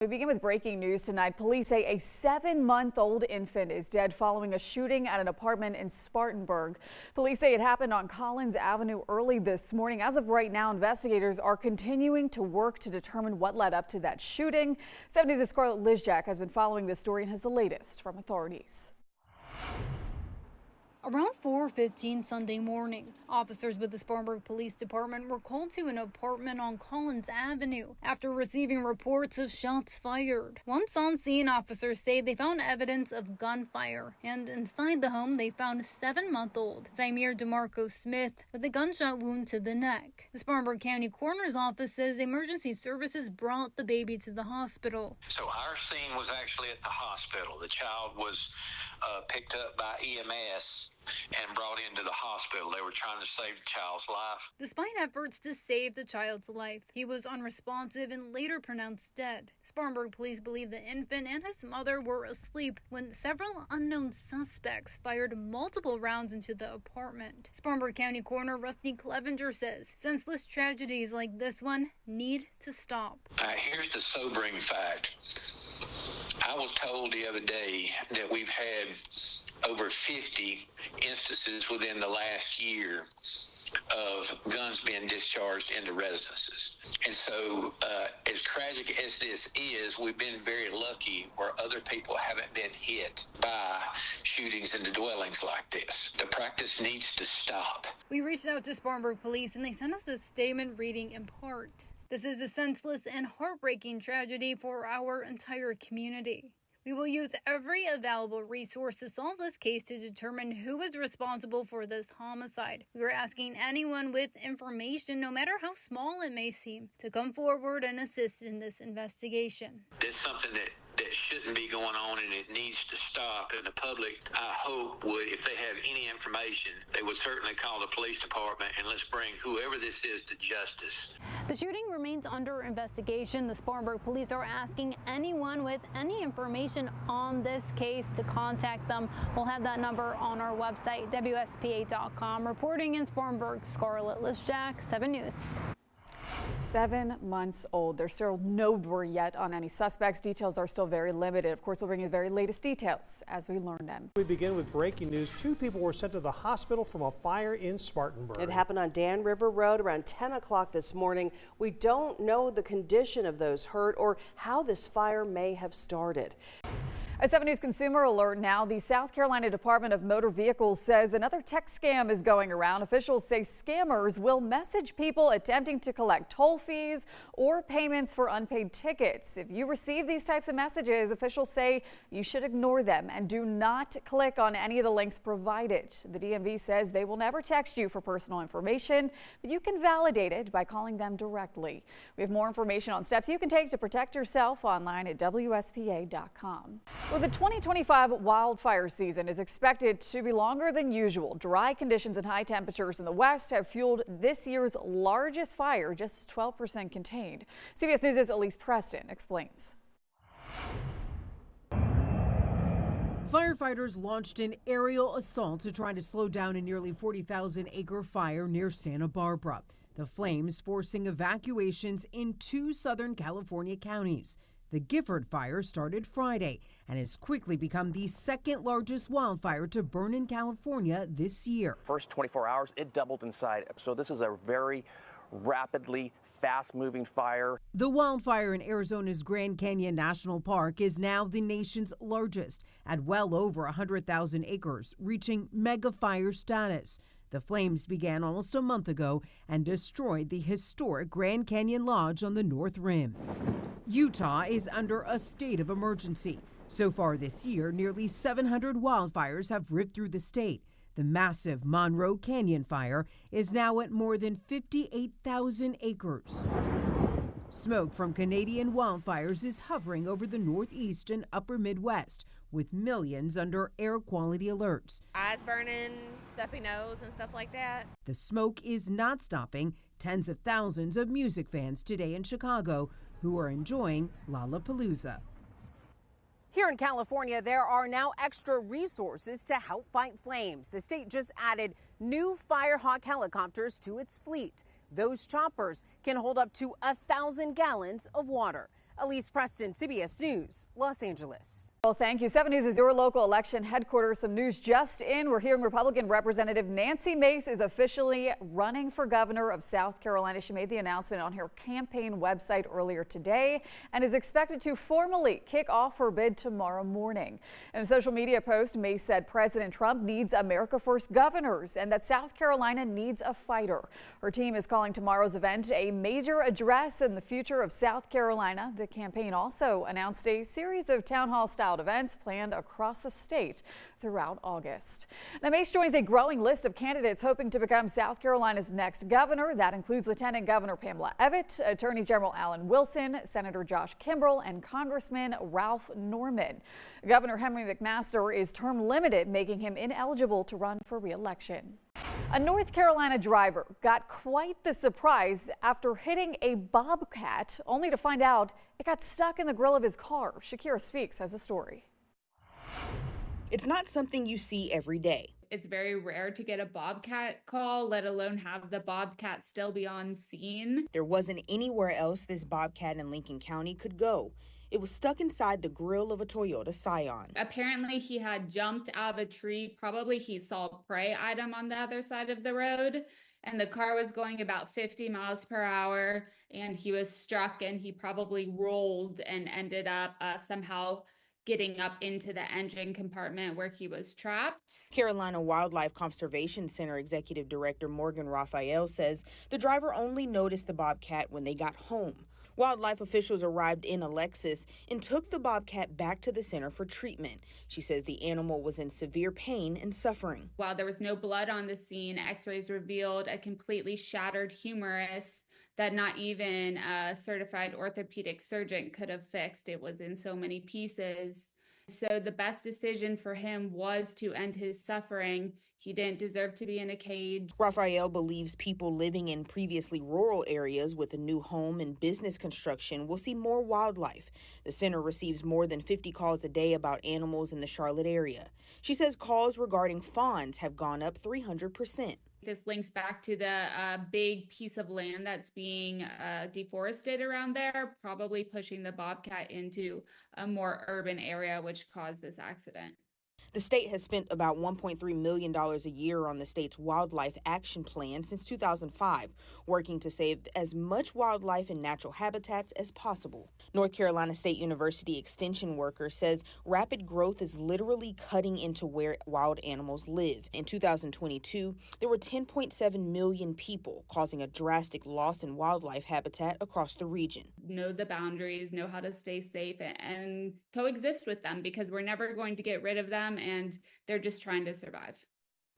We begin with breaking news tonight. Police say a 7-month-old infant is dead following a shooting at an apartment in Spartanburg. Police say it happened on Collins Avenue early this morning. As of right now, investigators are continuing to work to determine what led up to that shooting. 7 News' Scarlett Lizjak has been following this story and has the latest from authorities. Around 4:15 Sunday morning, officers with the Sparber Police Department were called to an apartment on Collins Avenue after receiving reports of shots fired. Once on scene, officers say they found evidence of gunfire, and inside the home they found 7-month-old Zymir DeMarco Smith with a gunshot wound to the neck. The Sparber County Coroner's Office says emergency services brought the baby to the hospital. So our scene was actually at the hospital. The child was picked up by EMS and brought into the hospital. They were trying to save the child's life. Despite efforts to save the child's life, he was unresponsive and later pronounced dead. Spartanburg police believe the infant and his mother were asleep when several unknown suspects fired multiple rounds into the apartment. Spartanburg County Coroner Rusty Clevenger says senseless tragedies like this one need to stop. Here's the sobering fact. I was told the other day that we've had over 50 instances within the last year of guns being discharged into residences. And so as tragic as this is, we've been very lucky where other people haven't been hit by shootings into dwellings like this. The practice needs to stop. We reached out to Spartanburg police and they sent us this statement reading in part. This is a senseless and heartbreaking tragedy for our entire community. We will use every available resource to solve this case to determine who is responsible for this homicide. We are asking anyone with information, no matter how small it may seem, to come forward and assist in this investigation. There's something that shouldn't be going on and it needs to stop. And the public, I hope, would, if they have any information, they would certainly call the police department and let's bring whoever this is to justice. The shooting remains under investigation. The Spartanburg police are asking anyone with any information on this case to contact them. We'll have that number on our website, WSPA.com. Reporting in Spartanburg, Scarlett Lizjak, 7 News. 7 months old. There's still no word yet on any suspects. Details are still very limited. Of course, we'll bring you the very latest details as we learn them. We begin with breaking news. 2 people were sent to the hospital from a fire in Spartanburg. It happened on Dan River Road around 10 o'clock this morning. We don't know the condition of those hurt or how this fire may have started. A 7 News consumer alert now. The South Carolina Department of Motor Vehicles says another text scam is going around. Officials say scammers will message people attempting to collect toll fees or payments for unpaid tickets. If you receive these types of messages, officials say you should ignore them and do not click on any of the links provided. The DMV says they will never text you for personal information, but you can validate it by calling them directly. We have more information on steps you can take to protect yourself online at WSPA.com. Well, the 2025 wildfire season is expected to be longer than usual. Dry conditions and high temperatures in the west have fueled this year's largest fire, just 12% contained. CBS News' Elise Preston explains. Firefighters launched an aerial assault to try to slow down a nearly 40,000-acre fire near Santa Barbara. The flames forcing evacuations in 2 Southern California counties. The Gifford fire started Friday and has quickly become the 2nd largest wildfire to burn in California this year. First 24 hours, it doubled in size. So this is a very rapidly fast-moving fire. The wildfire in Arizona's Grand Canyon National Park is now the nation's largest at well over 100,000 acres, reaching mega fire status. The flames began almost a month ago and destroyed the historic Grand Canyon Lodge on the North Rim. Utah is under a state of emergency. So far this year, nearly 700 wildfires have ripped through the state. The massive Monroe Canyon fire is now at more than 58,000 acres. Smoke from Canadian wildfires is hovering over the Northeast and upper Midwest, with millions under air quality alerts. Eyes burning, stuffy nose, and stuff like that. The smoke is not stopping tens of thousands of music fans today in Chicago who are enjoying Lollapalooza. Here in California, there are now extra resources to help fight flames. The state just added new Firehawk helicopters to its fleet. Those choppers can hold up to 1,000 gallons of water. Elise Preston, CBS News, Los Angeles. Well, thank you. 7 News is your local election headquarters. Some news just in. We're hearing Republican Representative Nancy Mace is officially running for governor of South Carolina. She made the announcement on her campaign website earlier today and is expected to formally kick off her bid tomorrow morning. In a social media post, Mace said President Trump needs America First governors and that South Carolina needs a fighter. Her team is calling tomorrow's event a major address in the future of South Carolina. The campaign also announced a series of town hall style events planned across the state throughout August. Now, Mace joins a growing list of candidates hoping to become South Carolina's next governor. That includes Lieutenant Governor Pamela Evette, Attorney General Alan Wilson, Senator Josh Kimbrell, and Congressman Ralph Norman. Governor Henry McMaster is term limited, making him ineligible to run for re-election. A North Carolina driver got quite the surprise after hitting a bobcat, only to find out it got stuck in the grill of his car. Shakira Speaks has a story. It's not something you see every day. It's very rare to get a bobcat call, let alone have the bobcat still be on scene. There wasn't anywhere else this bobcat in Lincoln County could go. It was stuck inside the grill of a Toyota Scion. Apparently he had jumped out of a tree. Probably he saw a prey item on the other side of the road, and the car was going about 50 miles per hour, and he was struck, and he probably rolled and ended up somehow getting up into the engine compartment where he was trapped. Carolina Wildlife Conservation Center Executive Director Morgan Raphael says the driver only noticed the bobcat when they got home. Wildlife officials arrived in a Lexus and took the bobcat back to the center for treatment. She says the animal was in severe pain and suffering. While there was no blood on the scene, x-rays revealed a completely shattered humerus that not even a certified orthopedic surgeon could have fixed. It was in so many pieces. So the best decision for him was to end his suffering. He didn't deserve to be in a cage. Raphael believes people living in previously rural areas with a new home and business construction will see more wildlife. The center receives more than 50 calls a day about animals in the Charlotte area. She says calls regarding fawns have gone up 300%. This links back to the big piece of land that's being deforested around there, probably pushing the bobcat into a more urban area, which caused this accident. The state has spent about $1.3 million a year on the state's wildlife action plan since 2005, working to save as much wildlife and natural habitats as possible. North Carolina State University extension worker says rapid growth is literally cutting into where wild animals live. In 2022, there were 10.7 million people, causing a drastic loss in wildlife habitat across the region. Know the boundaries, know how to stay safe, and coexist with them, because we're never going to get rid of them, and they're just trying to survive.